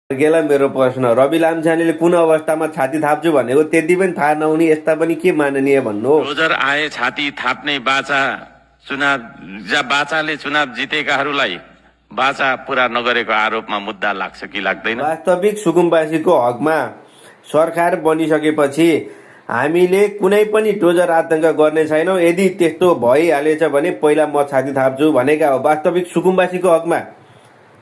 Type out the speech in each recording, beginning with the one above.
गेला मेरो प्रश्न। रवि लामिछानेले कुन अवस्थामा छाती थाप्छु भनेको त्यति पनि थाहा नहुने यस्ता पनि के माननीय भन्नु हो? रोजर आए छाती थाप्ने बाचा चुनाव बाचाले चुनाव जितेकाहरूलाई बाचा पूरा नगरेको आरोपमा मुद्दा लाग्छ कि लाग्दैन? वास्तविक सुकुम्बासीको हकमा सरकार बनिसकेपछि हामीले कुनै पनि डोजर आतंक गर्ने छैनौँ। यदि त्यस्तो भइहालेछ भने पहिला म छाती थाप्छु भनेका हो। वास्तविक सुकुम्बासीको हकमा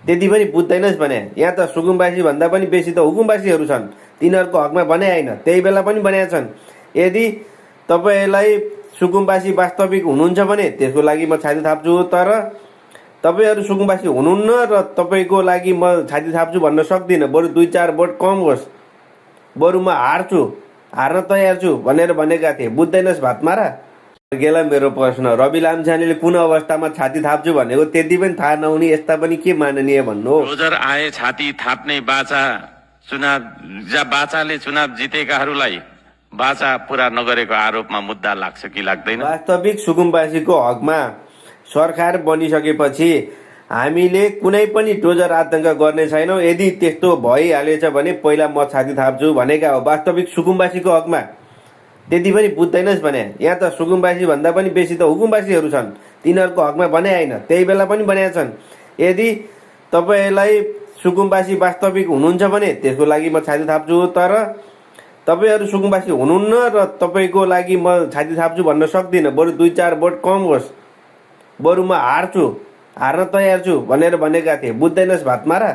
त्यति पनि बुझ्दैनस् भने यहाँ त सुकुम्बासी भन्दा पनि बेसी त हुकुमबासीहरू छन्। तिनीहरूको हकमा भने होइन, त्यही बेला पनि भनेका छन्। यदि तपाईँलाई सुकुम्बासी वास्तविक हुनुहुन्छ भने त्यसको लागि म छाती थाप्छु, तर तपाईँहरू सुकुम्बासी हुनुहुन्न र तपाईँको लागि म छाती थाप्छु भन्न सक्दिनँ। बरु 2-4 भोट कम होस्, बरु म हार्न तयार छु भनेर भनेका थिए। बुझ्दैनस् भातमारा? गेला मेरो प्रश्न। रवि लामिछानेले कुन अवस्थामा छाती थाप्छु भनेको त्यति पनि थाहा नहुने यस्ता पनि के माननीय भन्नु हो? रोजर आए छाती थाप्ने बाचा बाचाले चुनाव जितेकाहरूलाई बाचा पूरा नगरेको आरोपमा मुद्दा लाग्छ कि लाग्दैन? वास्तविक सुकुम्बासीको हकमा सरकार बनिसकेपछि हामीले कुनै पनि डोजर आतंक गर्ने छैनौँ। यदि त्यस्तो भइहालेछ भने पहिला म छाती थाप्छु भनेका हो। वास्तविक सुकुम्बासीको हकमा त्यति पनि बुझ्दैनस् भने यहाँ त सुकुम्बासी भन्दा पनि बेसी त हुकुमबासीहरू छन्। तिनीहरूको हकमा भने होइन, त्यही बेला पनि भनेका छन्। यदि तपाईँलाई सुकुम्बासी वास्तविक हुनुहुन्छ भने त्यसको लागि म छाती थाप्छु, तर तपाईँहरू सुकुम्बासी हुनुहुन्न र तपाईँको लागि म छाती थाप्छु भन्न सक्दिनँ। बरु 2-4 भोट कम होस्, बरु म हार्न तयार छु भनेर भनेका थिए। बुझ्दैनस् भातमारा?